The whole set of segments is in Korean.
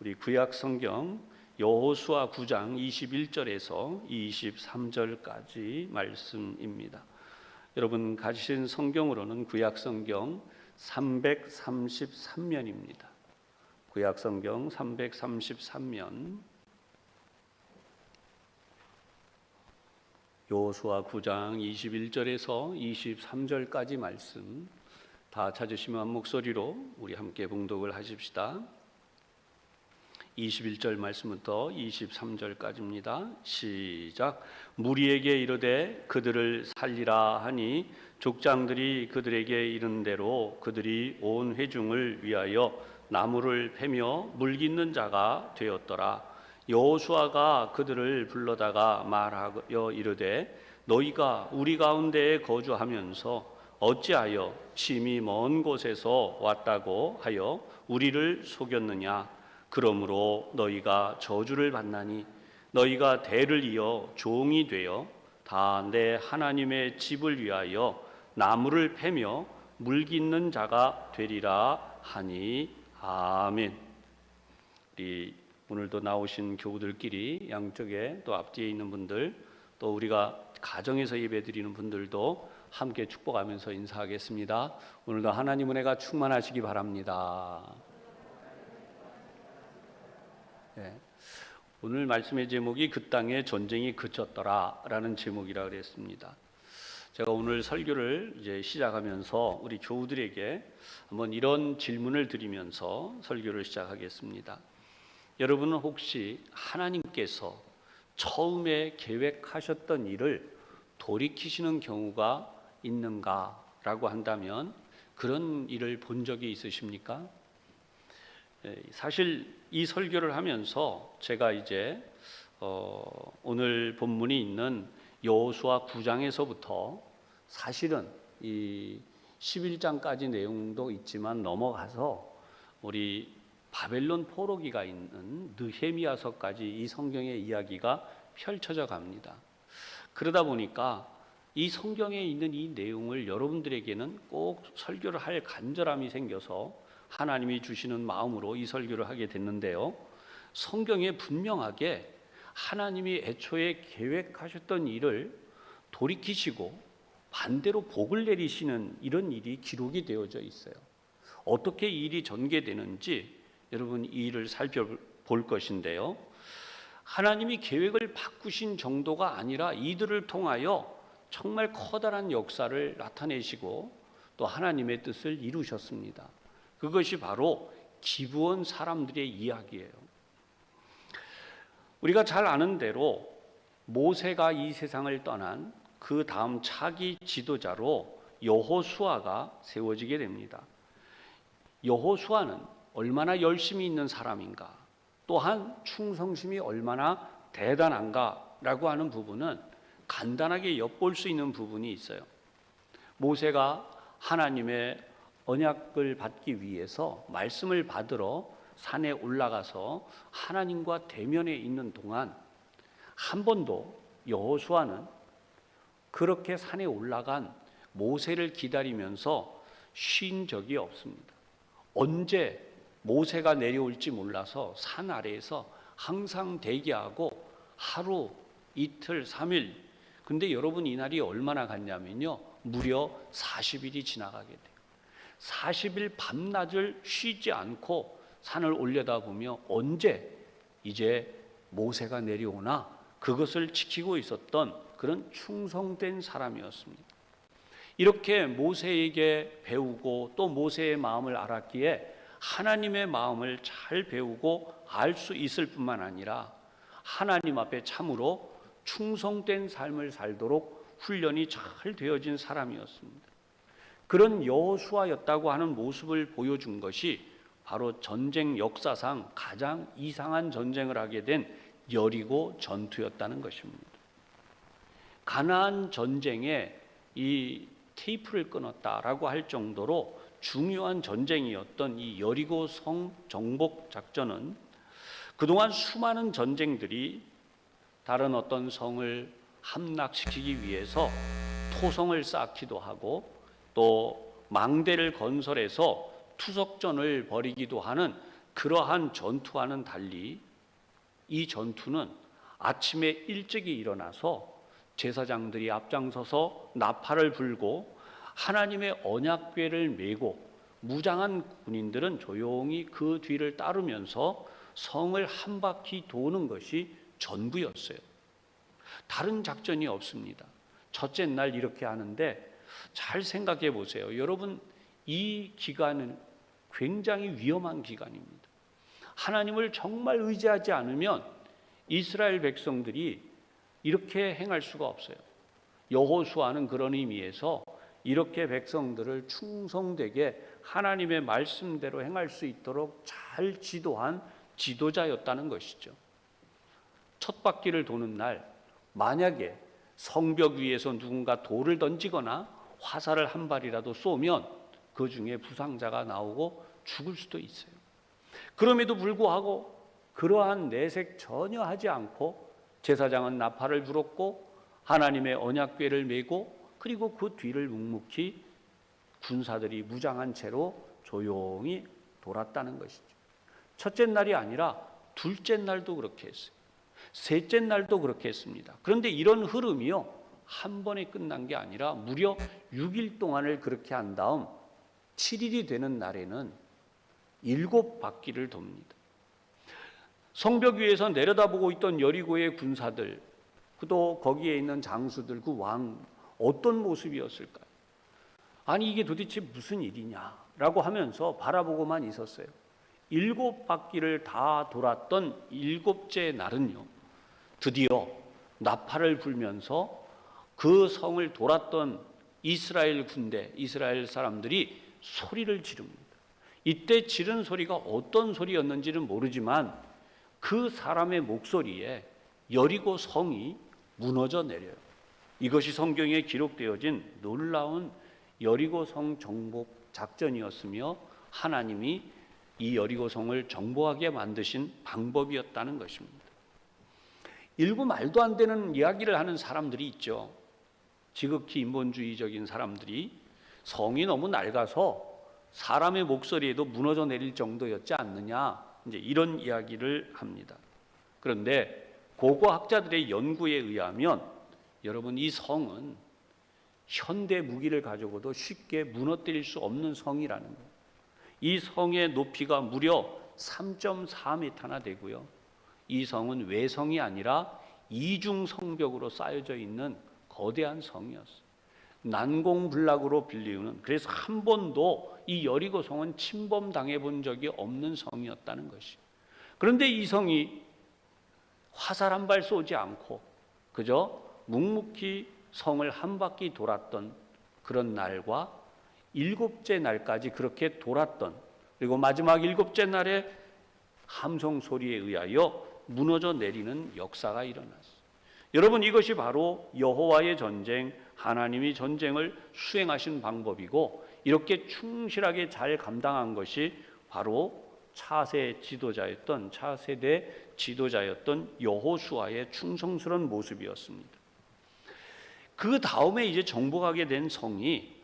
우리 구약 성경 여호수아 9장 21절에서 23절까지 말씀입니다. 여러분 가지신 성경으로는 구약 성경 333면입니다. 구약 성경 333면 여호수아 9장 21절에서 23절까지 말씀 다 찾으시면 한 목소리로 우리 함께 봉독을 하십시다. 21절 말씀부터 23절까지입니다. 시작. 무리에게 이르되 그들을 살리라 하니 족장들이 그들에게 이른 대로 그들이 온 회중을 위하여 나무를 패며 물깃는 자가 되었더라. 여호수아가 그들을 불러다가 말하여 이르되 너희가 우리 가운데에 거주하면서 어찌하여 심히 먼 곳에서 왔다고 하여 우리를 속였느냐. 그러므로 너희가 저주를 받나니 너희가 대를 이어 종이 되어 다 내 하나님의 집을 위하여 나무를 패며 물깃는 자가 되리라 하니 아멘. 우리 오늘도 나오신 교우들끼리 양쪽에 또 앞뒤에 있는 분들 또 우리가 가정에서 예배드리는 분들도 함께 축복하면서 인사하겠습니다. 오늘도 하나님 은혜가 충만하시기 바랍니다. 네. 오늘 말씀의 제목이 그 땅에 전쟁이 그쳤더라 라는 제목이라 그랬습니다. 제가 오늘 설교를 이제 시작하면서 우리 교우들에게 한번 이런 질문을 드리면서 설교를 시작하겠습니다. 여러분은 혹시 하나님께서 처음에 계획하셨던 일을 돌이키시는 경우가 있는가라고 한다면 그런 일을 본 적이 있으십니까? 사실 이 설교를 하면서 제가 이제 오늘 본문이 있는 여호수아 9장에서부터 사실은 이 11장까지 내용도 있지만 넘어가서 우리 바벨론 포로기가 있는 느헤미야서까지 이 성경의 이야기가 펼쳐져 갑니다. 그러다 보니까 이 성경에 있는 이 내용을 여러분들에게는 꼭 설교를 할 간절함이 생겨서 하나님이 주시는 마음으로 이 설교를 하게 됐는데요. 성경에 분명하게 하나님이 애초에 계획하셨던 일을 돌이키시고 반대로 복을 내리시는 이런 일이 기록이 되어져 있어요. 어떻게 이 일이 전개되는지 여러분 이 일을 살펴볼 것인데요. 하나님이 계획을 바꾸신 정도가 아니라 이들을 통하여 정말 커다란 역사를 나타내시고 또 하나님의 뜻을 이루셨습니다. 그것이 바로 기브온 사람들의 이야기예요. 우리가 잘 아는 대로 모세가 이 세상을 떠난 그 다음 차기 지도자로 여호수아가 세워지게 됩니다. 여호수아는 얼마나 열심히 있는 사람인가, 또한 충성심이 얼마나 대단한가라고 하는 부분은 간단하게 엿볼 수 있는 부분이 있어요. 모세가 하나님의 언약을 받기 위해서 말씀을 받으러 산에 올라가서 하나님과 대면에 있는 동안 한 번도 여호수아는 그렇게 산에 올라간 모세를 기다리면서 쉰 적이 없습니다. 언제 모세가 내려올지 몰라서 산 아래에서 항상 대기하고 하루, 이틀, 3일. 근데 여러분 이날이 얼마나 갔냐면요. 무려 40일이 지나가게 돼요. 40일 밤낮을 쉬지 않고 산을 올려다보며 언제 이제 모세가 내려오나 그것을 지키고 있었던 그런 충성된 사람이었습니다. 이렇게 모세에게 배우고 또 모세의 마음을 알았기에 하나님의 마음을 잘 배우고 알 수 있을 뿐만 아니라 하나님 앞에 참으로 충성된 삶을 살도록 훈련이 잘 되어진 사람이었습니다. 그런 여호수아였다고 하는 모습을 보여준 것이 바로 전쟁 역사상 가장 이상한 전쟁을 하게 된 여리고 전투였다는 것입니다. 가나안 전쟁에 이 테이프를 끊었다라고 할 정도로 중요한 전쟁이었던 이 여리고 성 정복 작전은 그동안 수많은 전쟁들이 다른 어떤 성을 함락시키기 위해서 토성을 쌓기도 하고 또 망대를 건설해서 투석전을 벌이기도 하는 그러한 전투와는 달리 이 전투는 아침에 일찍이 일어나서 제사장들이 앞장서서 나팔을 불고 하나님의 언약궤를 메고 무장한 군인들은 조용히 그 뒤를 따르면서 성을 한 바퀴 도는 것이 전부였어요. 다른 작전이 없습니다. 첫째 날 이렇게 하는데 잘 생각해 보세요. 여러분, 이 기간은 굉장히 위험한 기간입니다. 하나님을 정말 의지하지 않으면 이스라엘 백성들이 이렇게 행할 수가 없어요. 여호수아는 그런 의미에서 이렇게 백성들을 충성되게 하나님의 말씀대로 행할 수 있도록 잘 지도한 지도자였다는 것이죠. 첫 바퀴를 도는 날 만약에 성벽 위에서 누군가 돌을 던지거나 화살을 한 발이라도 쏘면 그 중에 부상자가 나오고 죽을 수도 있어요. 그럼에도 불구하고 그러한 내색 전혀 하지 않고 제사장은 나팔을 불었고 하나님의 언약궤를 메고 그리고 그 뒤를 묵묵히 군사들이 무장한 채로 조용히 돌았다는 것이죠. 첫째 날이 아니라 둘째 날도 그렇게 했어요. 셋째 날도 그렇게 했습니다. 그런데 이런 흐름이요, 한 번에 끝난 게 아니라 무려 6일 동안을 그렇게 한 다음 7일이 되는 날에는 7바퀴를 돕니다. 성벽 위에서 내려다보고 있던 여리고의 군사들, 또 거기에 있는 장수들, 그 왕, 어떤 모습이었을까요? 아니 이게 도대체 무슨 일이냐라고 하면서 바라보고만 있었어요. 7바퀴를 다 돌았던 7째 날은요, 드디어 나팔을 불면서 그 성을 돌았던 이스라엘 군대, 이스라엘 사람들이 소리를 지릅니다. 이때 지른 소리가 어떤 소리였는지는 모르지만 그 사람의 목소리에 여리고 성이 무너져 내려요. 이것이 성경에 기록되어진 놀라운 여리고 성 정복 작전이었으며 하나님이 이 여리고 성을 정복하게 만드신 방법이었다는 것입니다. 일부 말도 안 되는 이야기를 하는 사람들이 있죠. 지극히 인본주의적인 사람들이 성이 너무 낡아서 사람의 목소리에도 무너져 내릴 정도였지 않느냐, 이제 이런 이야기를 합니다. 그런데 고고학자들의 연구에 의하면 여러분, 이 성은 현대 무기를 가지고도 쉽게 무너뜨릴 수 없는 성이라는 거예요. 이 성의 높이가 무려 3.4m나 되고요. 이 성은 외성이 아니라 이중 성벽으로 쌓여져 있는 거대한 성이었어요. 난공불락으로 불리우는, 그래서 한 번도 이 여리고 성은 침범당해 본 적이 없는 성이었다는 것이. 그런데 이 성이 화살 한 발 쏘지 않고 그저 묵묵히 성을 한 바퀴 돌았던 그런 날과 7째 날까지 그렇게 돌았던, 그리고 마지막 7째 날에 함성 소리에 의하여 무너져 내리는 역사가 일어났어요. 여러분, 이것이 바로 여호와의 전쟁, 하나님이 전쟁을 수행하신 방법이고, 이렇게 충실하게 잘 감당한 것이 바로 차세대 지도자였던 여호수아의 충성스러운 모습이었습니다. 그 다음에 이제 정복하게 된 성이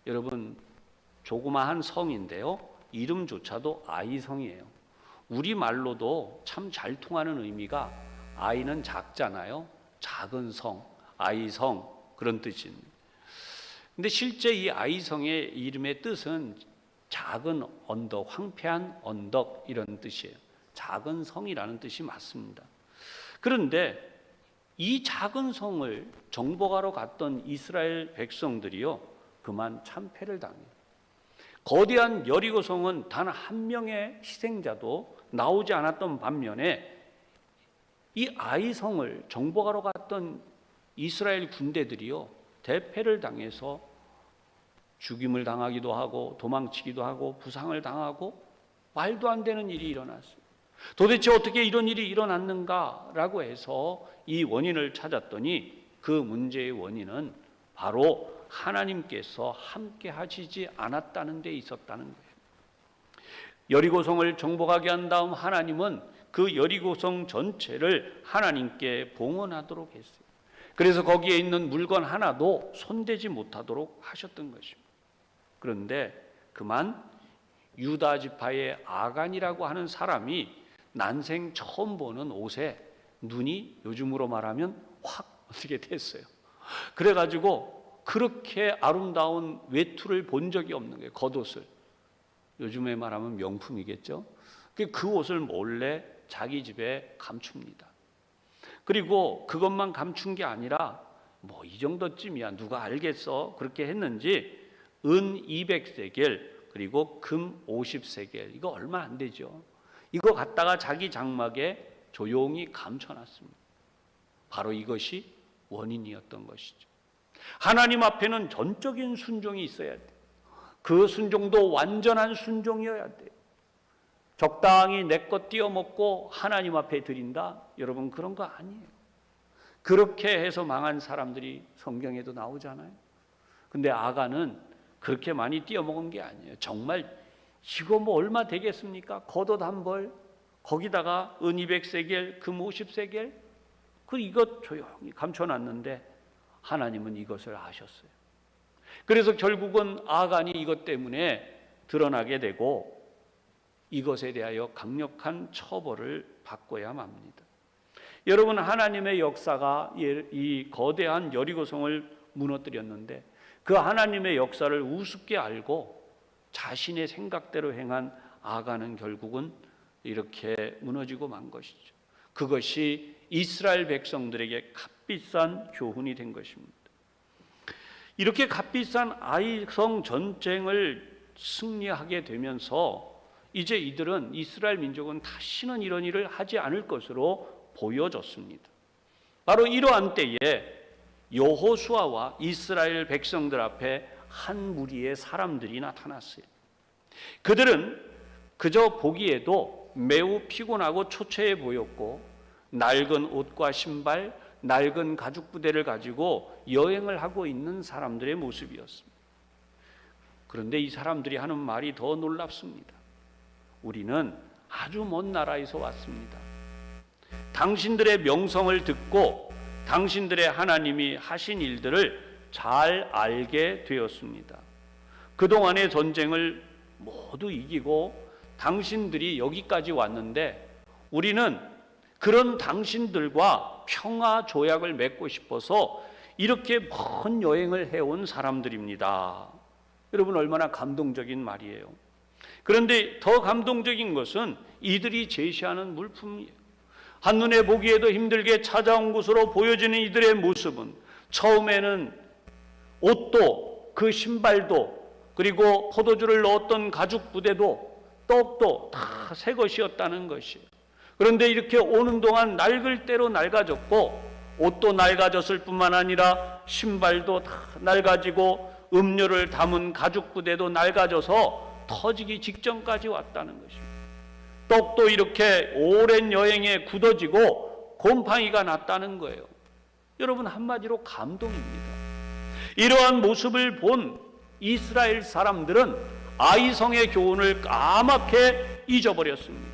여러분 조그마한 성인데요, 이름조차도 아이성이에요. 우리말로도 참 잘 통하는 의미가, 아이는 작잖아요. 작은 성, 아이성, 그런 뜻입니다. 근데 실제 이 아이성의 이름의 뜻은 작은 언덕, 황폐한 언덕, 이런 뜻이에요. 작은 성이라는 뜻이 맞습니다. 그런데 이 작은 성을 정복하러 갔던 이스라엘 백성들이요, 그만 참패를 당해요. 거대한 여리고 성은 단 한 명의 희생자도 나오지 않았던 반면에 이 아이성을 정복하러 갔던 이스라엘 군대들이요, 대패를 당해서 죽임을 당하기도 하고 도망치기도 하고 부상을 당하고 말도 안 되는 일이 일어났어요. 도대체 어떻게 이런 일이 일어났는가라고 해서 이 원인을 찾았더니 그 문제의 원인은 바로 하나님께서 함께 하시지 않았다는 데 있었다는 거예요. 여리고성을 정복하게 한 다음 하나님은 그 여리고성 전체를 하나님께 봉헌하도록 했어요. 그래서 거기에 있는 물건 하나도 손대지 못하도록 하셨던 것입니다. 그런데 그만 유다 지파의 아간이라고 하는 사람이 난생 처음 보는 옷에 눈이 요즘으로 말하면 확 어떻게 됐어요. 그래가지고 그렇게 아름다운 외투를 본 적이 없는 거예요. 겉옷을. 요즘에 말하면 명품이겠죠. 그 옷을 몰래 자기 집에 감춥니다. 그리고 그것만 감춘 게 아니라 뭐 이 정도쯤이야 누가 알겠어 그렇게 했는지 은 200세겔 그리고 금 50세겔 이거 얼마 안 되죠. 이거 갖다가 자기 장막에 조용히 감춰놨습니다. 바로 이것이 원인이었던 것이죠. 하나님 앞에는 전적인 순종이 있어야 돼요. 그 순종도 완전한 순종이어야 돼요. 적당히 내 것 띄어먹고 하나님 앞에 드린다? 여러분 그런 거 아니에요. 그렇게 해서 망한 사람들이 성경에도 나오잖아요. 근데 아간은 그렇게 많이 띄어먹은 게 아니에요. 정말 이거 뭐 얼마 되겠습니까? 겉옷 한 벌, 거기다가 은 200세겔, 금 50세겔 그 이것 조용히 감춰놨는데 하나님은 이것을 아셨어요. 그래서 결국은 아간이 이것 때문에 드러나게 되고 이것에 대하여 강력한 처벌을 받고야 맙니다. 여러분 하나님의 역사가 이 거대한 여리고성을 무너뜨렸는데 그 하나님의 역사를 우습게 알고 자신의 생각대로 행한 아간은 결국은 이렇게 무너지고 만 것이죠. 그것이 이스라엘 백성들에게 값비싼 교훈이 된 것입니다. 이렇게 값비싼 아이성 전쟁을 승리하게 되면서 이제 이들은 이스라엘 민족은 다시는 이런 일을 하지 않을 것으로 보여졌습니다. 바로 이러한 때에 여호수아와 이스라엘 백성들 앞에 한 무리의 사람들이 나타났어요. 그들은 그저 보기에도 매우 피곤하고 초췌해 보였고 낡은 옷과 신발, 낡은 가죽 부대를 가지고 여행을 하고 있는 사람들의 모습이었습니다. 그런데 이 사람들이 하는 말이 더 놀랍습니다. 우리는 아주 먼 나라에서 왔습니다. 당신들의 명성을 듣고 당신들의 하나님이 하신 일들을 잘 알게 되었습니다. 그동안의 전쟁을 모두 이기고 당신들이 여기까지 왔는데 우리는 그런 당신들과 평화 조약을 맺고 싶어서 이렇게 먼 여행을 해온 사람들입니다. 여러분 얼마나 감동적인 말이에요. 그런데 더 감동적인 것은 이들이 제시하는 물품이에요. 한눈에 보기에도 힘들게 찾아온 곳으로 보여지는 이들의 모습은 처음에는 옷도 그 신발도 그리고 포도주를 넣었던 가죽 부대도 떡도 다 새 것이었다는 것이에요. 그런데 이렇게 오는 동안 낡을 대로 낡아졌고 옷도 낡아졌을 뿐만 아니라 신발도 다 낡아지고 음료를 담은 가죽 부대도 낡아져서 터지기 직전까지 왔다는 것입니다. 떡도 이렇게 오랜 여행에 굳어지고 곰팡이가 났다는 거예요. 여러분 한마디로 감동입니다. 이러한 모습을 본 이스라엘 사람들은 아이성의 교훈을 까맣게 잊어버렸습니다.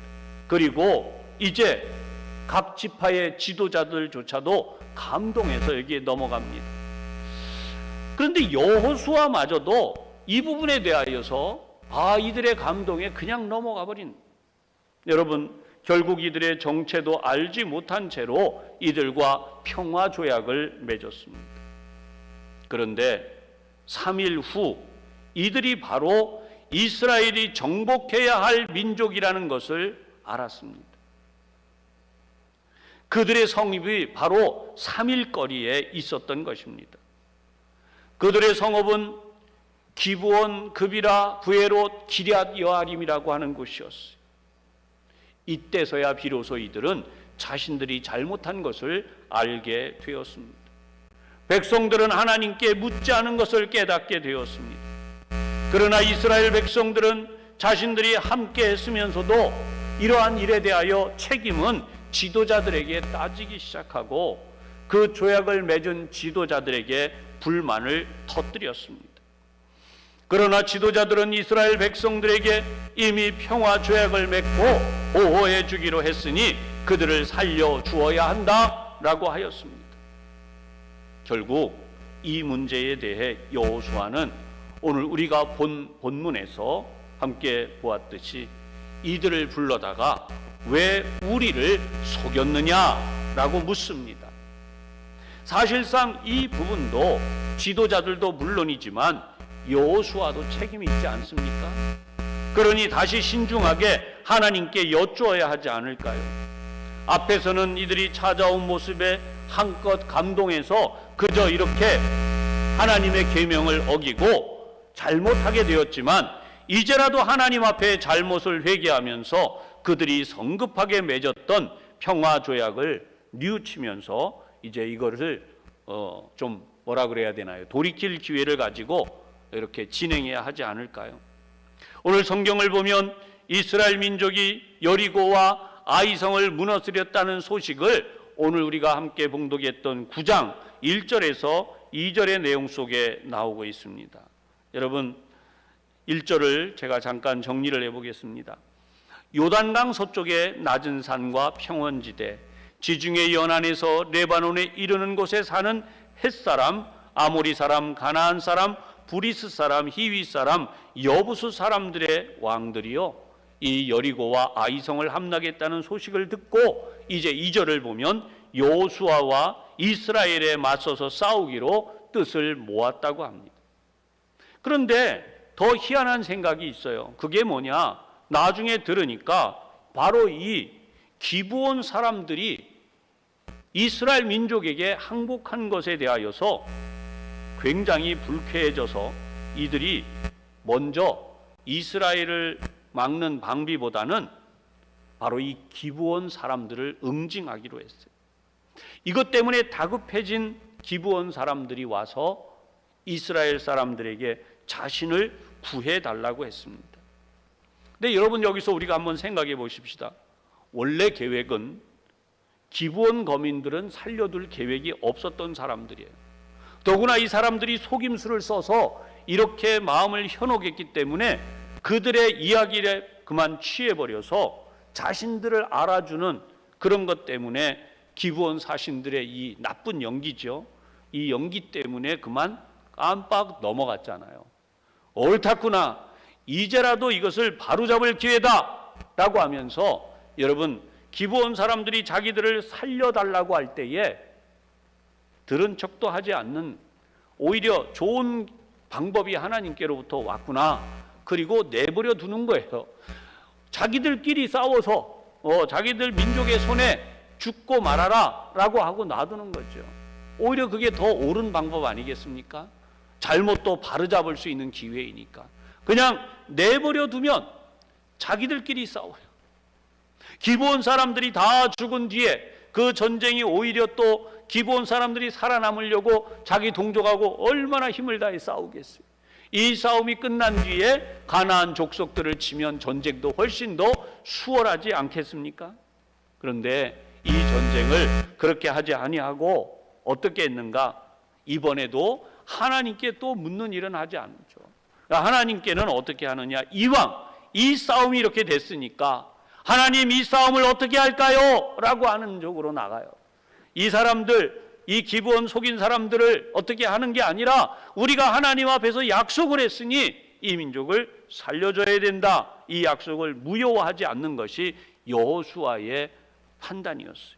그리고 이제 각 지파의 지도자들조차도 감동해서 여기에 넘어갑니다. 그런데 여호수아마저도 이 부분에 대하여서 이들의 감동에 그냥 넘어가 버린 여러분 결국 이들의 정체도 알지 못한 채로 이들과 평화 조약을 맺었습니다. 그런데 3일 후 이들이 바로 이스라엘이 정복해야 할 민족이라는 것을 알았습니다. 그들의 성읍이 바로 3일 거리에 있었던 것입니다. 그들의 성읍은 기브온, 그비라, 부에롯, 기럇 여아림이라고 하는 곳이었어요. 이때서야 비로소 이들은 자신들이 잘못한 것을 알게 되었습니다. 백성들은 하나님께 묻지 않은 것을 깨닫게 되었습니다. 그러나 이스라엘 백성들은 자신들이 함께 했으면서도 이러한 일에 대하여 책임은 지도자들에게 따지기 시작하고 그 조약을 맺은 지도자들에게 불만을 터뜨렸습니다. 그러나 지도자들은 이스라엘 백성들에게 이미 평화 조약을 맺고 보호해 주기로 했으니 그들을 살려 주어야 한다라고 하였습니다. 결국 이 문제에 대해 여호수아는 오늘 우리가 본 본문에서 함께 보았듯이 이들을 불러다가 왜 우리를 속였느냐라고 묻습니다. 사실상 이 부분도 지도자들도 물론이지만 여호수아도 책임이 있지 않습니까? 그러니 다시 신중하게 하나님께 여쭈어야 하지 않을까요? 앞에서는 이들이 찾아온 모습에 한껏 감동해서 그저 이렇게 하나님의 계명을 어기고 잘못하게 되었지만 이제라도 하나님 앞에 잘못을 회개하면서 그들이 성급하게 맺었던 평화 조약을 뉘우치면서 이제 이것을 좀 뭐라 그래야 되나요? 돌이킬 기회를 가지고 이렇게 진행해야 하지 않을까요? 오늘 성경을 보면 이스라엘 민족이 여리고와 아이성을 무너뜨렸다는 소식을 오늘 우리가 함께 봉독했던 9장 1절에서 2절의 내용 속에 나오고 있습니다. 여러분 1절을 제가 잠깐 정리를 해보겠습니다. 요단강 서쪽의 낮은 산과 평원지대, 지중해 연안에서 레바논에 이르는 곳에 사는 헷사람, 아모리 사람, 가나안 사람, 브리스 사람, 히위 사람, 여부수 사람들의 왕들이요 이 여리고와 아이성을 함락했다는 소식을 듣고 이제 2절을 보면 여호수아와 이스라엘에 맞서서 싸우기로 뜻을 모았다고 합니다. 그런데 더 희한한 생각이 있어요. 그게 뭐냐? 나중에 들으니까 바로 이 기브온 사람들이 이스라엘 민족에게 항복한 것에 대하여서 굉장히 불쾌해져서 이들이 먼저 이스라엘을 막는 방비보다는 바로 이 기브온 사람들을 응징하기로 했어요. 이것 때문에 다급해진 기브온 사람들이 와서 이스라엘 사람들에게 자신을 구해달라고 했습니다. 근데 여러분 여기서 우리가 한번 생각해 보십시다. 원래 계획은 기브온 거민들은 살려둘 계획이 없었던 사람들이에요. 더구나 이 사람들이 속임수를 써서 이렇게 마음을 현혹했기 때문에 그들의 이야기를 그만 취해버려서 자신들을 알아주는 그런 것 때문에 기브온 사신들의 이 나쁜 연기죠. 이 연기 때문에 그만 깜빡 넘어갔잖아요. 옳다구나, 이제라도 이것을 바로잡을 기회다 라고 하면서 여러분 기브온 사람들이 자기들을 살려달라고 할 때에 들은 척도 하지 않는 오히려 좋은 방법이 하나님께로부터 왔구나, 그리고 내버려 두는 거예요. 자기들끼리 싸워서 자기들 민족의 손에 죽고 말아라 라고 하고 놔두는 거죠. 오히려 그게 더 옳은 방법 아니겠습니까? 잘못도 바로잡을 수 있는 기회이니까 그냥 내버려 두면 자기들끼리 싸워요. 기브온 사람들이 다 죽은 뒤에 그 전쟁이 오히려 또 기브온 사람들이 살아남으려고 자기 동족하고 얼마나 힘을 다해 싸우겠어요. 이 싸움이 끝난 뒤에 가나안 족속들을 치면 전쟁도 훨씬 더 수월하지 않겠습니까? 그런데 이 전쟁을 그렇게 하지 아니하고 어떻게 했는가? 이번에도 하나님께 또 묻는 일은 하지 않죠. 하나님께는 어떻게 하느냐? 이왕 이 싸움이 이렇게 됐으니까 하나님 이 싸움을 어떻게 할까요? 라고 하는 쪽으로 나가요. 이 사람들, 이 기브온 속인 사람들을 어떻게 하는 게 아니라 우리가 하나님 앞에서 약속을 했으니 이 민족을 살려줘야 된다. 이 약속을 무효화하지 않는 것이 여호수아의 판단이었어요.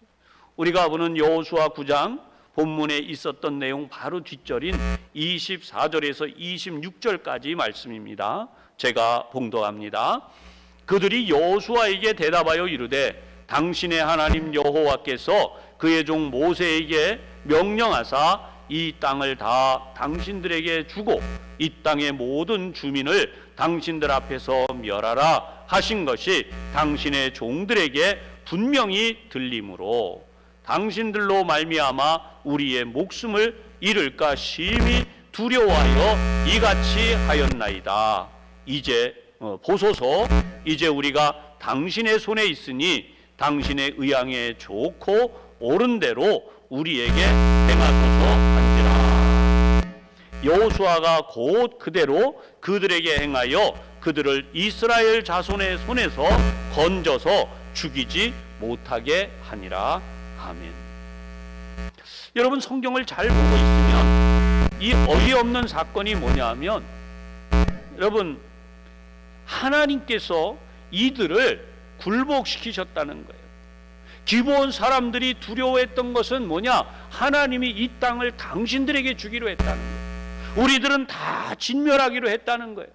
우리가 보는 여호수아 9장 본문에 있었던 내용 바로 뒷절인 24절에서 26절까지 말씀입니다. 제가 봉독합니다. 그들이 여호수아에게 대답하여 이르되 당신의 하나님 여호와께서 그의 종 모세에게 명령하사 이 땅을 다 당신들에게 주고 이 땅의 모든 주민을 당신들 앞에서 멸하라 하신 것이 당신의 종들에게 분명히 들림으로 당신들로 말미암아 우리의 목숨을 잃을까 심히 두려워하여 이같이 하였나이다. 이제 보소서, 이제 우리가 당신의 손에 있으니 당신의 의향에 좋고 옳은 대로 우리에게 행하소서 한지라. 여호수아가 곧 그대로 그들에게 행하여 그들을 이스라엘 자손의 손에서 건져서 죽이지 못하게 하니라. 아멘. 여러분 성경을 잘 보고 있으면 이 어이없는 사건이 뭐냐 하면 여러분 하나님께서 이들을 굴복시키셨다는 거예요. 기브온 사람들이 두려워했던 것은 뭐냐? 하나님이 이 땅을 당신들에게 주기로 했다는 거예요. 우리들은 다 진멸하기로 했다는 거예요.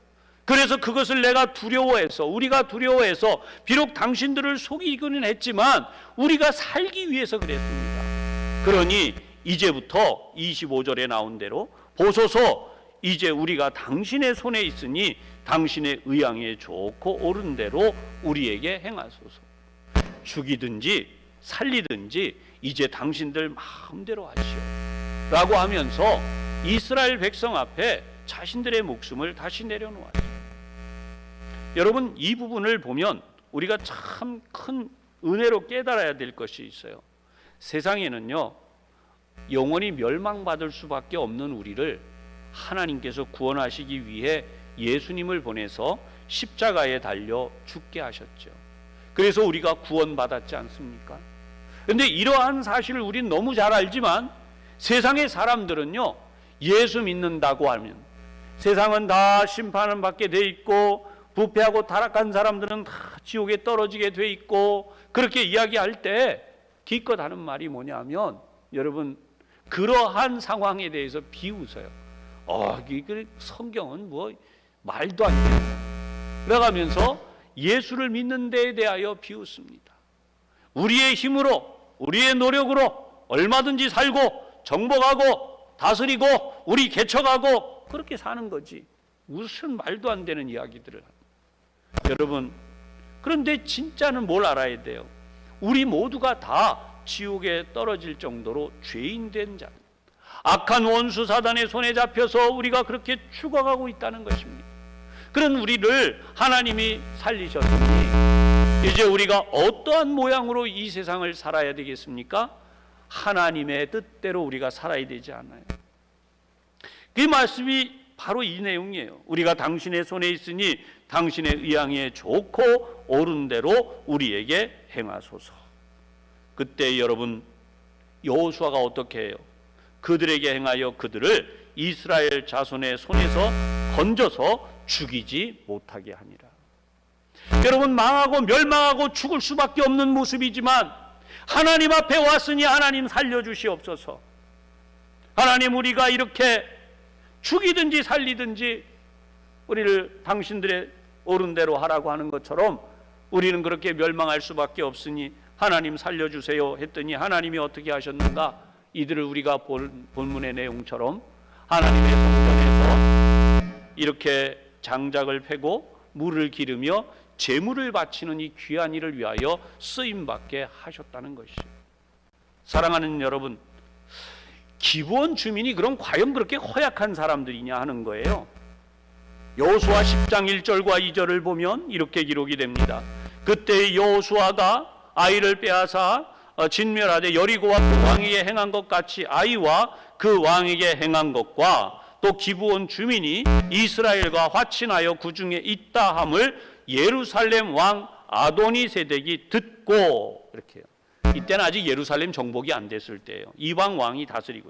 그래서 그것을 내가 두려워해서, 우리가 두려워해서 비록 당신들을 속이기는 했지만 우리가 살기 위해서 그랬습니다. 그러니 이제부터 25절에 나온 대로 보소서, 이제 우리가 당신의 손에 있으니 당신의 의향에 좋고 옳은 대로 우리에게 행하소서. 죽이든지 살리든지 이제 당신들 마음대로 하시오 라고 하면서 이스라엘 백성 앞에 자신들의 목숨을 다시 내려놓았어요. 여러분, 이 부분을 보면 우리가 참 큰 은혜로 깨달아야 될 것이 있어요. 세상에는요, 영원히 멸망받을 수밖에 없는 우리를 하나님께서 구원하시기 위해 예수님을 보내서 십자가에 달려 죽게 하셨죠. 그래서 우리가 구원받았지 않습니까? 그런데 이러한 사실을 우리는 너무 잘 알지만 세상의 사람들은요, 예수 믿는다고 하면 세상은 다 심판을 받게 돼 있고 부패하고 타락한 사람들은 다 지옥에 떨어지게 돼 있고, 그렇게 이야기할 때 기껏 하는 말이 뭐냐면, 여러분, 그러한 상황에 대해서 비웃어요. 성경은 뭐 말도 안 돼요. 그러면서 예수를 믿는 데에 대하여 비웃습니다. 우리의 힘으로, 우리의 노력으로 얼마든지 살고 정복하고 다스리고 우리 개척하고 그렇게 사는 거지, 무슨 말도 안 되는 이야기들을 합니다. 여러분, 그런데 진짜는 뭘 알아야 돼요? 우리 모두가 다 지옥에 떨어질 정도로 죄인된 자, 악한 원수 사단의 손에 잡혀서 우리가 그렇게 죽어가고 있다는 것입니다. 그런 우리를 하나님이 살리셨으니 이제 우리가 어떠한 모양으로 이 세상을 살아야 되겠습니까? 하나님의 뜻대로 우리가 살아야 되지 않아요? 그 말씀이 바로 이 내용이에요. 우리가 당신의 손에 있으니 당신의 의향에 좋고 옳은 대로 우리에게 행하소서. 그때 여러분, 여호수아가 어떻게 해요? 그들에게 행하여 그들을 이스라엘 자손의 손에서 건져서 죽이지 못하게 하니라. 여러분, 망하고 멸망하고 죽을 수밖에 없는 모습이지만 하나님 앞에 왔으니 하나님 살려주시옵소서. 하나님, 우리가 이렇게 죽이든지 살리든지 우리를 당신들의 옳은 대로 하라고 하는 것처럼 우리는 그렇게 멸망할 수밖에 없으니 하나님 살려주세요 했더니 하나님이 어떻게 하셨는가? 이들을 우리가 본문의 내용처럼 하나님의 성전에서 이렇게 장작을 패고 물을 기르며 제물을 바치는 이 귀한 일을 위하여 쓰임받게 하셨다는 것이죠. 사랑하는 여러분, 기브온 주민이 그럼 과연 그렇게 허약한 사람들이냐 하는 거예요. 여호수아 10장 1절과 2절을 보면 이렇게 기록이 됩니다. 그때 여호수아가 아이를 빼앗아 진멸하되 여리고와 그 왕에게 행한 것 같이 아이와 그 왕에게 행한 것과 또 기브온 주민이 이스라엘과 화친하여 그 중에 있다 함을 예루살렘 왕 아도니세덱이 듣고, 이렇게요. 이때는 아직 예루살렘 정복이 안 됐을 때예요. 이방 왕이 다스리고.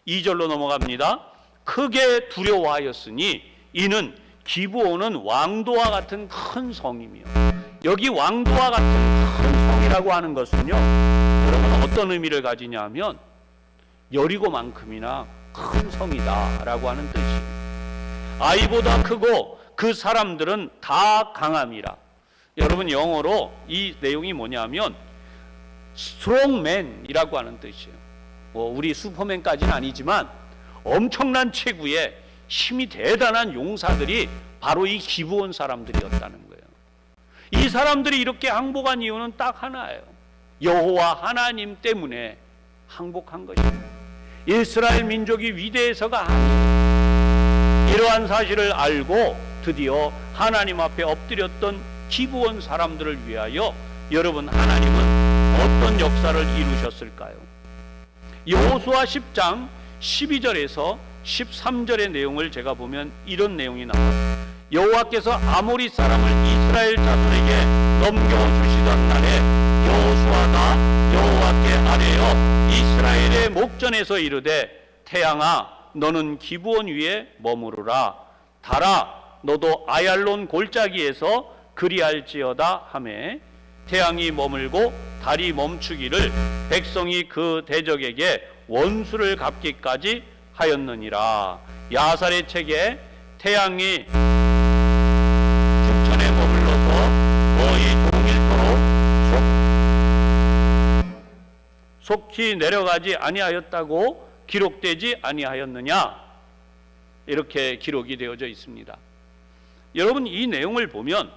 2절로 넘어갑니다. 크게 두려워하였으니 이는 기브온은 왕도와 같은 큰 성이며, 여기 왕도와 같은 큰 성이라고 하는 것은요, 여러분 어떤 의미를 가지냐 하면 여리고만큼이나 큰 성이다 라고 하는 뜻이에요. 아이보다 크고 그 사람들은 다 강함이라. 여러분, 영어로 이 내용이 뭐냐면 스트롱맨이라고 하는 뜻이에요. 우리 슈퍼맨까지는 아니지만 엄청난 체구의 힘이 대단한 용사들이 바로 이 기브온 사람들이었다는 거예요. 이 사람들이 이렇게 항복한 이유는 딱 하나예요. 여호와 하나님 때문에 항복한 것입니다. 이스라엘 민족이 위대해서가 아니에요. 이러한 사실을 알고 드디어 하나님 앞에 엎드렸던 기브온 사람들을 위하여 여러분, 하나님은 어떤 역사를 이루셨을까요? 여호수아 10장 12절에서 13절의 내용을 제가 보면 이런 내용이 나와요. 여호와께서 아모리 사람을 이스라엘 자손에게 넘겨주시던 날에 여호수아가 여호와께 아뢰어 이스라엘의 목전에서 이르되 태양아 너는 기브온 위에 머무르라, 달아 너도 아얄론 골짜기에서 그리할지어다 하매 태양이 머물고 달이 멈추기를 백성이 그 대적에게 원수를 갚기까지 하였느니라. 야살의 책에 태양이 중천에 머물러서 거의 동일토록 속히 내려가지 아니하였다고 기록되지 아니하였느냐? 이렇게 기록이 되어져 있습니다. 여러분, 이 내용을 보면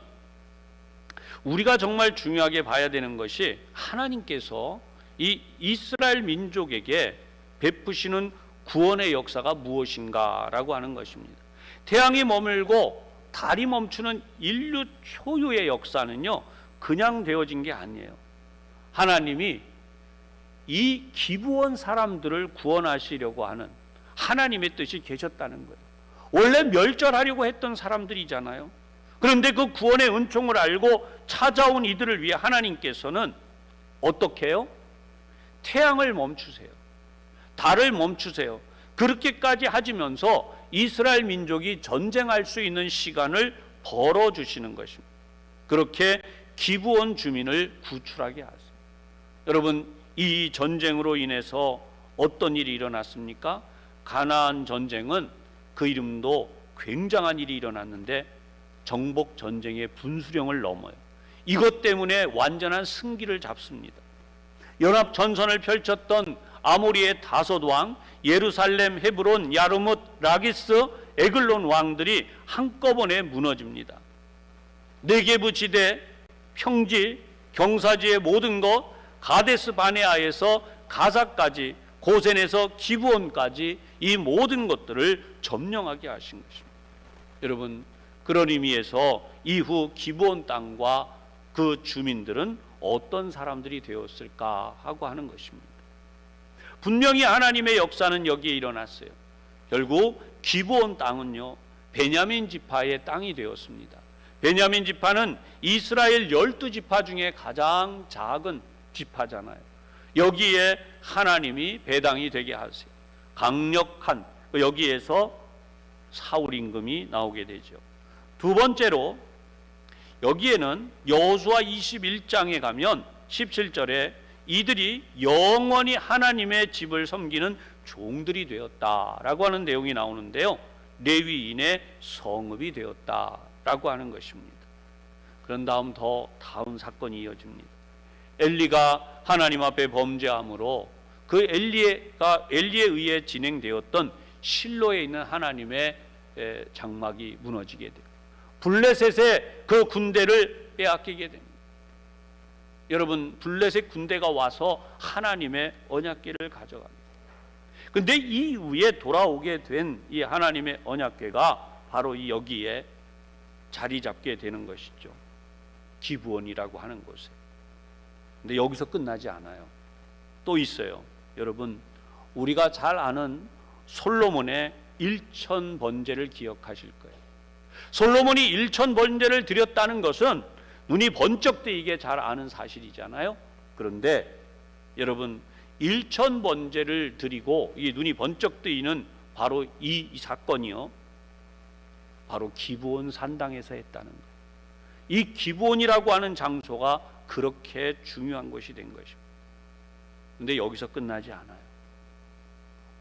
우리가 정말 중요하게 봐야 되는 것이 하나님께서 이 이스라엘 민족에게 베푸시는 구원의 역사가 무엇인가라고 하는 것입니다. 태양이 머물고 달이 멈추는 인류 초유의 역사는요, 그냥 되어진 게 아니에요. 하나님이 이 기브온 사람들을 구원하시려고 하는 하나님의 뜻이 계셨다는 거예요. 원래 멸절하려고 했던 사람들이잖아요. 그런데 그 구원의 은총을 알고 찾아온 이들을 위해 하나님께서는 어떻게 해요? 태양을 멈추세요. 달을 멈추세요. 그렇게까지 하시면서 이스라엘 민족이 전쟁할 수 있는 시간을 벌어주시는 것입니다. 그렇게 기브온 주민을 구출하게 하세요. 여러분, 이 전쟁으로 인해서 어떤 일이 일어났습니까? 가나안 전쟁은 그 이름도 굉장한 일이 일어났는데 정복 전쟁의 분수령을 넘어요. 이것 때문에 완전한 승기를 잡습니다. 연합 전선을 펼쳤던 아모리의 5왕, 예루살렘, 헤브론, 야르뭇, 라기스, 에글론 왕들이 한꺼번에 무너집니다. 네게부 지대, 평지, 경사지의 모든 것, 가데스 바네아에서 가사까지, 고센에서 기브온까지 이 모든 것들을 점령하게 하신 것입니다. 여러분, 그런 의미에서 이후 기브온 땅과 그 주민들은 어떤 사람들이 되었을까 하고 하는 것입니다. 분명히 하나님의 역사는 여기에 일어났어요. 결국 기브온 땅은요, 베냐민 지파의 땅이 되었습니다. 베냐민 지파는 이스라엘 12지파 중에 가장 작은 지파잖아요. 여기에 하나님이 배당이 되게 하세요. 강력한, 여기에서 사울 임금이 나오게 되죠. 두 번째로 여기에는 여호수아 21장에 가면 17절에 이들이 영원히 하나님의 집을 섬기는 종들이 되었다라고 하는 내용이 나오는데요, 레위인의 성읍이 되었다라고 하는 것입니다. 그런 다음 다음 사건이 이어집니다. 엘리가 하나님 앞에 범죄함으로 그 엘리에 의해 진행되었던 실로에 있는 하나님의 장막이 무너지게 돼요. 블레셋의 그 군대를 빼앗기게 됩니다. 여러분, 블레셋 군대가 와서 하나님의 언약궤를 가져갑니다. 그런데 이 위에 돌아오게 된 이 하나님의 언약궤가 바로 이 여기에 자리 잡게 되는 것이죠. 기브온이라고 하는 곳에. 근데 여기서 끝나지 않아요. 또 있어요. 여러분, 우리가 잘 아는 솔로몬의 1000번제를 기억하실 거예요. 솔로몬이 1000번제를 드렸다는 것은 눈이 번쩍 뜨이게 잘 아는 사실이잖아요. 그런데 여러분, 1000번제를 드리고 이 눈이 번쩍 뜨이는 바로 이 사건이요, 바로 기브온 산당에서 했다는 거예요. 이 기브온이라고 하는 장소가 그렇게 중요한 것이 된 것입니다. 그런데 여기서 끝나지 않아요.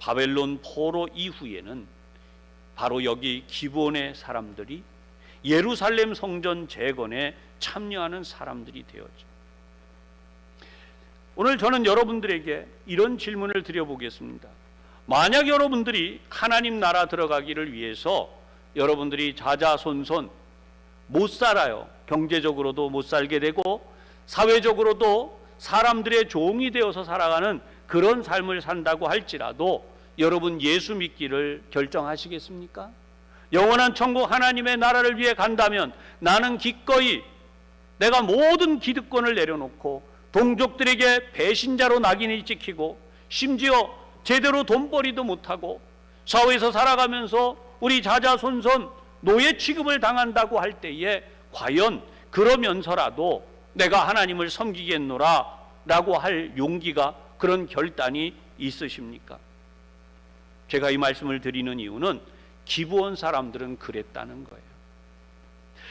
바벨론 포로 이후에는 바로 여기 기브온의 사람들이 예루살렘 성전 재건에 참여하는 사람들이 되었죠. 오늘 저는 여러분들에게 이런 질문을 드려보겠습니다. 만약 여러분들이 하나님 나라 들어가기를 위해서 여러분들이 자자손손 못 살아요. 경제적으로도 못 살게 되고 사회적으로도 사람들의 종이 되어서 살아가는 그런 삶을 산다고 할지라도 여러분 예수 믿기를 결정하시겠습니까? 영원한 천국 하나님의 나라를 위해 간다면 나는 기꺼이 내가 모든 기득권을 내려놓고 동족들에게 배신자로 낙인을 찍히고 심지어 제대로 돈벌이도 못하고 사회에서 살아가면서 우리 자자손손 노예 취급을 당한다고 할 때에 과연 그러면서라도 내가 하나님을 섬기겠노라 라고 할 용기가, 그런 결단이 있으십니까? 제가 이 말씀을 드리는 이유는 기브온 사람들은 그랬다는 거예요.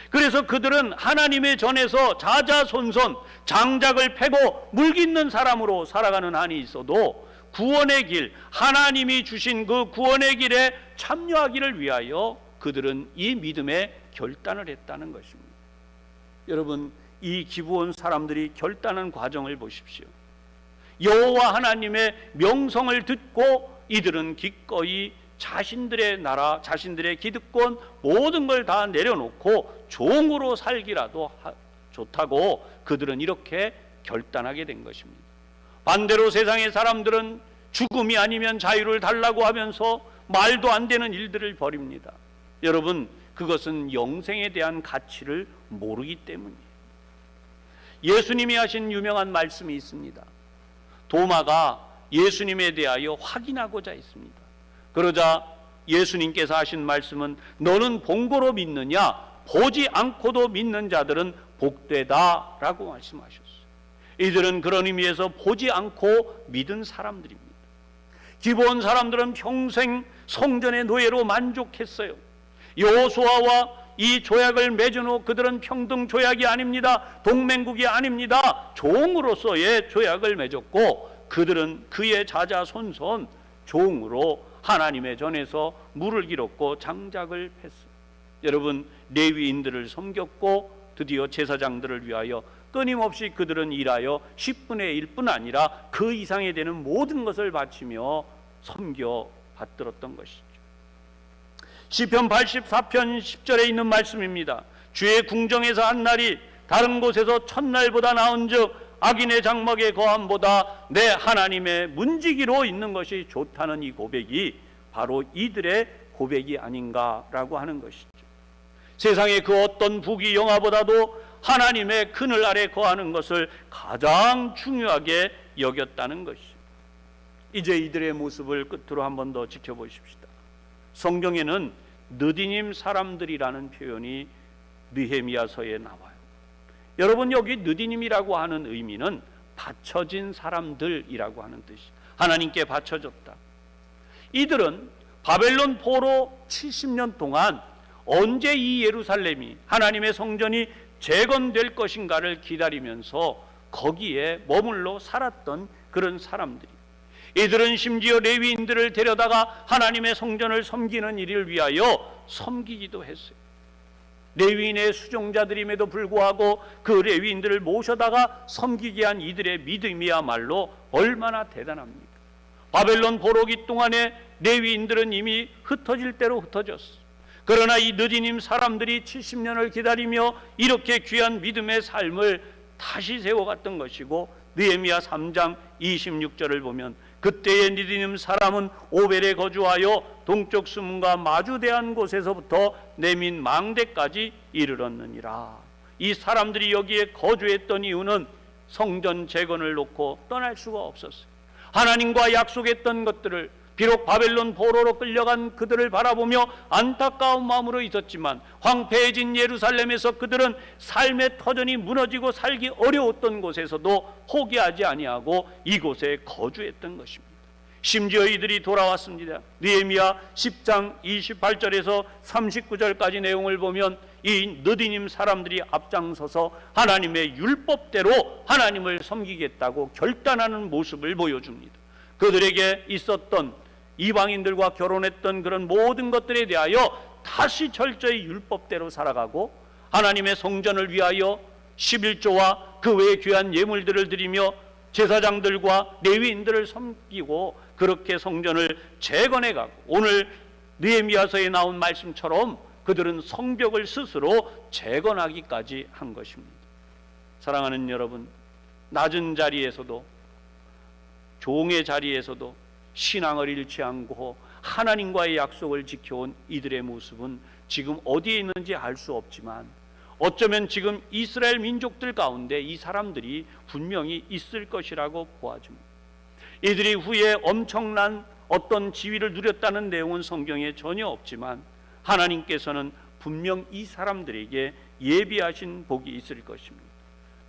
그래서 그들은 하나님의 전에서 자자손손 장작을 패고 물깃는 사람으로 살아가는 한이 있어도 구원의 길, 하나님이 주신 그 구원의 길에 참여하기를 위하여 그들은 이 믿음에 결단을 했다는 것입니다. 여러분, 이 기브온 사람들이 결단한 과정을 보십시오. 여호와 하나님의 명성을 듣고 이들은 기꺼이 자신들의 나라, 자신들의 기득권 모든 걸 다 내려놓고 종으로 살기라도 좋다고 그들은 이렇게 결단하게 된 것입니다. 반대로 세상의 사람들은 죽음이 아니면 자유를 달라고 하면서 말도 안 되는 일들을 벌입니다. 여러분, 그것은 영생에 대한 가치를 모르기 때문이에요. 예수님이 하신 유명한 말씀이 있습니다. 도마가 예수님에 대하여 확인하고자 했습니다. 그러자 예수님께서 하신 말씀은 너는 본고로 믿느냐? 보지 않고도 믿는 자들은 복되다 라고 말씀하셨어요. 이들은 그런 의미에서 보지 않고 믿은 사람들입니다. 기브온 사람들은 평생 성전의 노예로 만족했어요. 여호수아와 이 조약을 맺은 후 그들은 평등 조약이 아닙니다. 동맹국이 아닙니다. 종으로서의 조약을 맺었고 그들은 그의 자자손손 종으로 하나님의 전에서 물을 길었고 장작을 팼어요. 여러분, 레위인들을 섬겼고 드디어 제사장들을 위하여 끊임없이 그들은 일하여 10분의 1뿐 아니라 그 이상이 되는 모든 것을 바치며 섬겨 받들었던 것이죠. 시편 84편 10절에 있는 말씀입니다. 주의 궁정에서 한 날이 다른 곳에서 첫날보다 나은즉 악인의 장막에 거함보다 내 하나님의 문지기로 있는 것이 좋다는 이 고백이 바로 이들의 고백이 아닌가라고 하는 것이죠. 세상의 그 어떤 부귀 영화보다도 하나님의 그늘 아래 거하는 것을 가장 중요하게 여겼다는 것이죠. 이제 이들의 모습을 끝으로 한 번 더 지켜보십시다. 성경에는 느디님 사람들이라는 표현이 느헤미야서에 나와요. 여러분, 여기 느디님이라고 하는 의미는 바쳐진 사람들이라고 하는 뜻이, 하나님께 바쳐졌다. 이들은 바벨론 포로 70년 동안 언제 이 예루살렘이, 하나님의 성전이 재건될 것인가를 기다리면서 거기에 머물러 살았던 그런 사람들이, 이들은 심지어 레위인들을 데려다가 하나님의 성전을 섬기는 일을 위하여 섬기기도 했어요. 레위인의 수종자들임에도 불구하고 그 레위인들을 모셔다가 섬기게 한 이들의 믿음이야말로 얼마나 대단합니까? 바벨론 포로기 동안에 레위인들은 이미 흩어질 대로 흩어졌어요. 그러나 이 느디님 사람들이 70년을 기다리며 이렇게 귀한 믿음의 삶을 다시 세워갔던 것이고, 느헤미야 3장 26절을 보면 그때의 느디님 사람은 오벨에 거주하여 동쪽 수문과 마주대한 곳에서부터 내민 망대까지 이르렀느니라. 이 사람들이 여기에 거주했던 이유는 성전 재건을 놓고 떠날 수가 없었어요. 하나님과 약속했던 것들을, 비록 바벨론 포로로 끌려간 그들을 바라보며 안타까운 마음으로 있었지만 황폐해진 예루살렘에서 그들은 삶의 터전이 무너지고 살기 어려웠던 곳에서도 포기하지 아니하고 이곳에 거주했던 것입니다. 심지어 이들이 돌아왔습니다. 느헤미야 10장 28절에서 39절까지 내용을 보면 이 느디님 사람들이 앞장서서 하나님의 율법대로 하나님을 섬기겠다고 결단하는 모습을 보여줍니다. 그들에게 있었던 이방인들과 결혼했던 그런 모든 것들에 대하여 다시 철저히 율법대로 살아가고 하나님의 성전을 위하여 11조와 그 외의 귀한 예물들을 드리며 제사장들과 레위인들을 섬기고 그렇게 성전을 재건해가고, 오늘 느헤미야서에 나온 말씀처럼 그들은 성벽을 스스로 재건하기까지 한 것입니다. 사랑하는 여러분, 낮은 자리에서도, 종의 자리에서도 신앙을 잃지 않고 하나님과의 약속을 지켜온 이들의 모습은 지금 어디에 있는지 알 수 없지만 어쩌면 지금 이스라엘 민족들 가운데 이 사람들이 분명히 있을 것이라고 보아집니다. 이들이 후에 엄청난 어떤 지위를 누렸다는 내용은 성경에 전혀 없지만 하나님께서는 분명 이 사람들에게 예비하신 복이 있을 것입니다.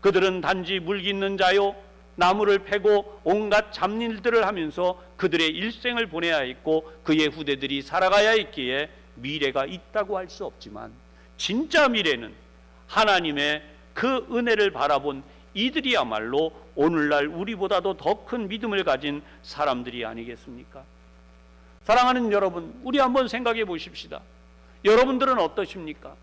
그들은 단지 물깃는 자요, 나무를 패고 온갖 잡일들을 하면서 그들의 일생을 보내야 했고 그의 후대들이 살아가야 했기에 미래가 있다고 할 수 없지만 진짜 미래는 하나님의 그 은혜를 바라본 이들이야말로 오늘날 우리보다도 더 큰 믿음을 가진 사람들이 아니겠습니까? 사랑하는 여러분, 우리 한번 생각해 보십시다. 여러분들은 어떠십니까?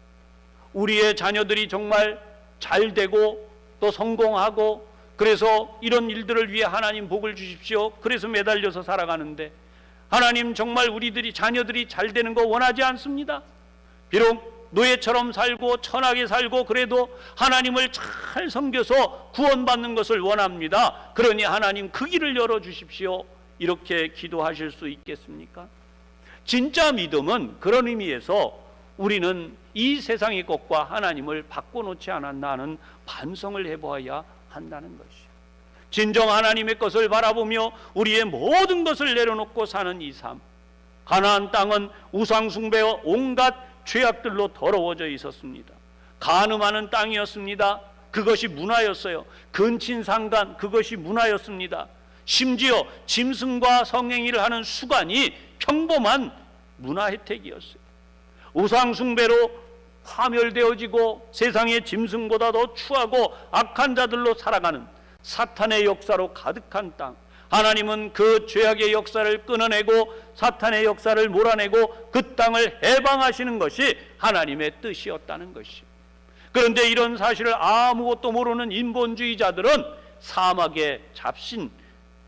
우리의 자녀들이 정말 잘 되고 또 성공하고, 그래서 이런 일들을 위해 하나님 복을 주십시오, 그래서 매달려서 살아가는데, 하나님 정말 우리들이 자녀들이 잘 되는 거 원하지 않습니다. 비록 노예처럼 살고 천하게 살고 그래도 하나님을 잘 섬겨서 구원받는 것을 원합니다. 그러니 하나님 그 길을 열어주십시오, 이렇게 기도하실 수 있겠습니까? 진짜 믿음은 그런 의미에서 우리는 이 세상의 것과 하나님을 바꿔놓지 않았나 하는 반성을 해보아야 한다는 것이요. 진정 하나님의 것을 바라보며 우리의 모든 것을 내려놓고 사는 이 삶, 가나안 땅은 우상 숭배와 온갖 죄악들로 더러워져 있었습니다. 간음하는 땅이었습니다. 그것이 문화였어요. 근친상간, 그것이 문화였습니다. 심지어 짐승과 성행위를 하는 수간이 평범한 문화 혜택이었어요. 우상 숭배로 파멸되어지고 세상의 짐승보다도 추하고 악한 자들로 살아가는 사탄의 역사로 가득한 땅, 하나님은 그 죄악의 역사를 끊어내고 사탄의 역사를 몰아내고 그 땅을 해방하시는 것이 하나님의 뜻이었다는 것이요. 그런데 이런 사실을 아무것도 모르는 인본주의자들은 사막의 잡신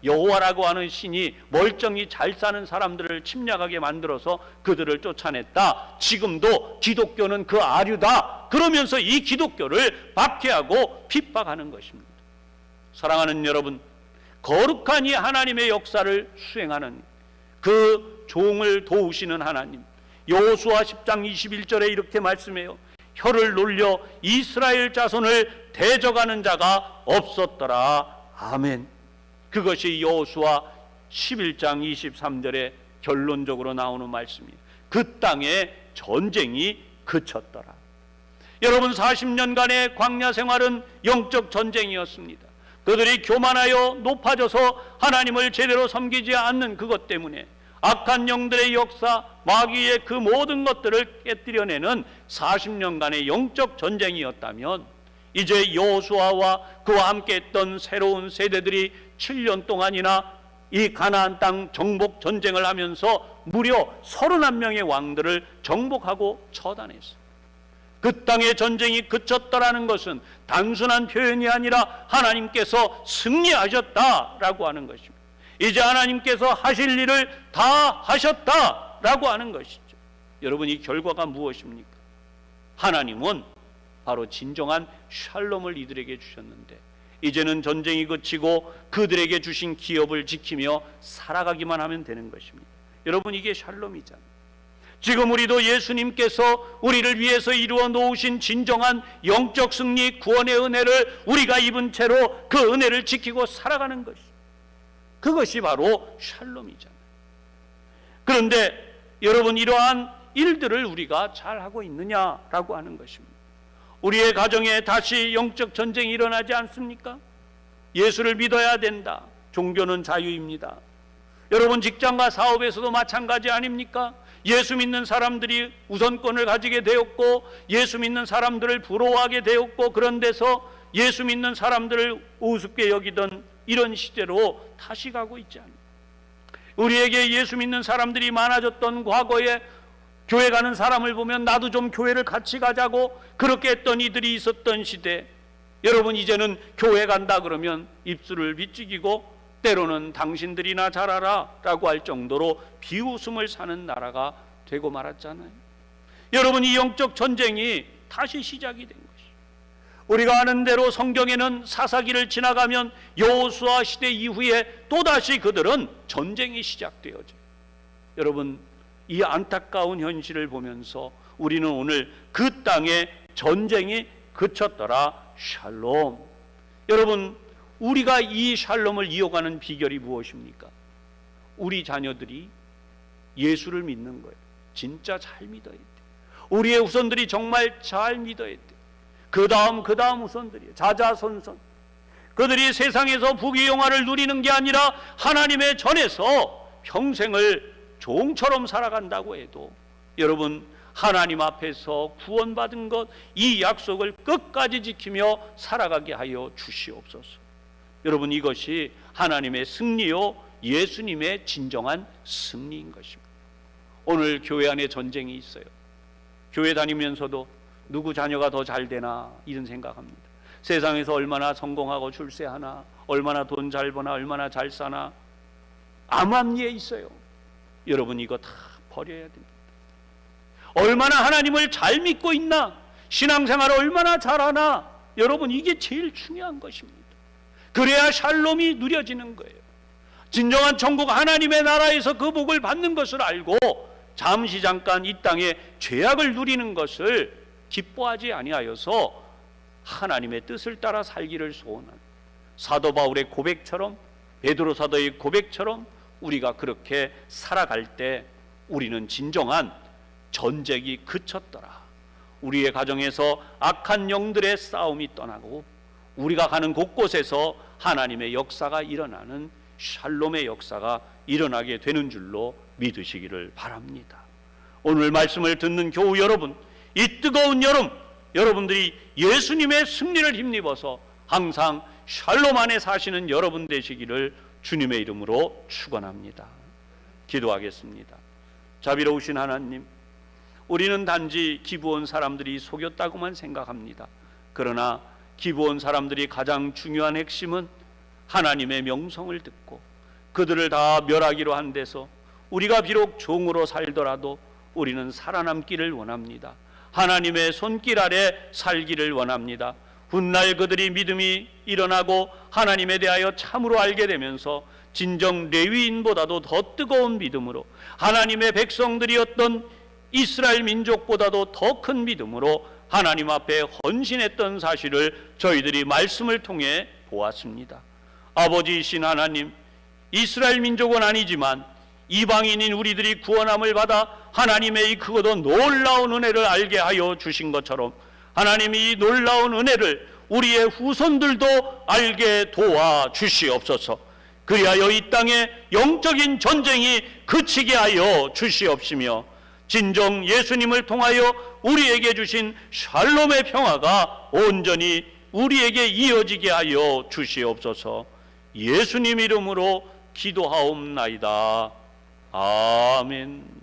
여호와라고 하는 신이 멀쩡히 잘 사는 사람들을 침략하게 만들어서 그들을 쫓아냈다. 지금도 기독교는 그 아류다, 그러면서 이 기독교를 박해하고 핍박하는 것입니다. 사랑하는 여러분, 거룩한 이 하나님의 역사를 수행하는 그 종을 도우시는 하나님, 여호수아 10장 21절에 이렇게 말씀해요. 혀를 놀려 이스라엘 자손을 대적하는 자가 없었더라. 아멘. 그것이 여호수아 11장 23절에 결론적으로 나오는 말씀이에요. 그 땅에 전쟁이 그쳤더라. 여러분, 40년간의 광야 생활은 영적 전쟁이었습니다. 그들이 교만하여 높아져서 하나님을 제대로 섬기지 않는 그것 때문에 악한 영들의 역사, 마귀의 그 모든 것들을 깨뜨려내는 40년간의 영적 전쟁이었다면, 이제 여호수아와 그와 함께 했던 새로운 세대들이 7년 동안이나 이 가나안 땅 정복 전쟁을 하면서 무려 31명의 왕들을 정복하고 처단했어요. 그 땅의 전쟁이 그쳤더라는 것은 단순한 표현이 아니라 하나님께서 승리하셨다라고 하는 것입니다. 이제 하나님께서 하실 일을 다 하셨다라고 하는 것이죠. 여러분, 이 결과가 무엇입니까? 하나님은 바로 진정한 샬롬을 이들에게 주셨는데, 이제는 전쟁이 그치고 그들에게 주신 기업을 지키며 살아가기만 하면 되는 것입니다. 여러분, 이게 샬롬이잖아요. 지금 우리도 예수님께서 우리를 위해서 이루어 놓으신 진정한 영적 승리, 구원의 은혜를 우리가 입은 채로 그 은혜를 지키고 살아가는 것이, 그것이 바로 샬롬이잖아요. 그런데 여러분, 이러한 일들을 우리가 잘하고 있느냐라고 하는 것입니다. 우리의 가정에 다시 영적 전쟁이 일어나지 않습니까? 예수를 믿어야 된다. 종교는 자유입니다. 여러분, 직장과 사업에서도 마찬가지 아닙니까? 예수 믿는 사람들이 우선권을 가지게 되었고, 예수 믿는 사람들을 부러워하게 되었고, 그런 데서 예수 믿는 사람들을 우습게 여기던 이런 시대로 다시 가고 있지 않습니까? 우리에게 예수 믿는 사람들이 많아졌던 과거에 교회 가는 사람을 보면 나도 좀 교회를 같이 가자고 그렇게 했던 이들이 있었던 시대, 여러분, 이제는 교회 간다 그러면 입술을 비찍이고 때로는 당신들이나 잘하라 라고 할 정도로 비웃음을 사는 나라가 되고 말았잖아요. 여러분, 이 영적 전쟁이 다시 시작이 된 것이죠. 우리가 아는 대로 성경에는 사사기를 지나가면 여호수아 시대 이후에 또다시 그들은 전쟁이 시작되어져요. 여러분, 이 안타까운 현실을 보면서 우리는 오늘 그 땅에 전쟁이 그쳤더라. 샬롬. 여러분, 우리가 이 샬롬을 이어가는 비결이 무엇입니까? 우리 자녀들이 예수를 믿는 거예요. 진짜 잘 믿어야 돼. 우리의 후손들이 정말 잘 믿어야 돼. 그 다음 후손들이에요. 자자손손. 그들이 세상에서 부귀영화를 누리는 게 아니라 하나님의 전에서 평생을 종처럼 살아간다고 해도, 여러분, 하나님 앞에서 구원받은 것, 이 약속을 끝까지 지키며 살아가게 하여 주시옵소서. 여러분, 이것이 하나님의 승리요 예수님의 진정한 승리인 것입니다. 오늘 교회 안에 전쟁이 있어요. 교회 다니면서도 누구 자녀가 더 잘 되나 이런 생각합니다. 세상에서 얼마나 성공하고 출세하나, 얼마나 돈 잘 버나, 얼마나 잘 사나 암암리에 있어요. 여러분, 이거 다 버려야 됩니다. 얼마나 하나님을 잘 믿고 있나, 신앙생활을 얼마나 잘하나, 여러분, 이게 제일 중요한 것입니다. 그래야 샬롬이 누려지는 거예요. 진정한 천국 하나님의 나라에서 그 복을 받는 것을 알고 잠시 잠깐 이 땅에 죄악을 누리는 것을 기뻐하지 아니하여서 하나님의 뜻을 따라 살기를 소원하는 사도 바울의 고백처럼, 베드로 사도의 고백처럼 우리가 그렇게 살아갈 때 우리는 진정한 전쟁이 그쳤더라. 우리의 가정에서 악한 영들의 싸움이 떠나고 우리가 가는 곳곳에서 하나님의 역사가 일어나는 샬롬의 역사가 일어나게 되는 줄로 믿으시기를 바랍니다. 오늘 말씀을 듣는 교우 여러분, 이 뜨거운 여름, 여러분들이 예수님의 승리를 힘입어서 항상 샬롬 안에 사시는 여러분 되시기를 주님의 이름으로 축원합니다. 기도하겠습니다. 자비로우신 하나님, 우리는 단지 기부온 사람들이 속였다고만 생각합니다. 그러나 기부온 사람들이 가장 중요한 핵심은 하나님의 명성을 듣고 그들을 다 멸하기로 한 데서 우리가 비록 종으로 살더라도 우리는 살아남기를 원합니다. 하나님의 손길 아래 살기를 원합니다. 훗날 그들이 믿음이 일어나고 하나님에 대하여 참으로 알게 되면서 진정 레위인보다도 더 뜨거운 믿음으로, 하나님의 백성들이었던 이스라엘 민족보다도 더 큰 믿음으로 하나님 앞에 헌신했던 사실을 저희들이 말씀을 통해 보았습니다. 아버지이신 하나님, 이스라엘 민족은 아니지만 이방인인 우리들이 구원함을 받아 하나님의 이 크고도 놀라운 은혜를 알게 하여 주신 것처럼 하나님이 이 놀라운 은혜를 우리의 후손들도 알게 도와 주시옵소서. 그리하여 이 땅에 영적인 전쟁이 그치게 하여 주시옵시며 진정 예수님을 통하여 우리에게 주신 샬롬의 평화가 온전히 우리에게 이어지게 하여 주시옵소서. 예수님 이름으로 기도하옵나이다. 아멘.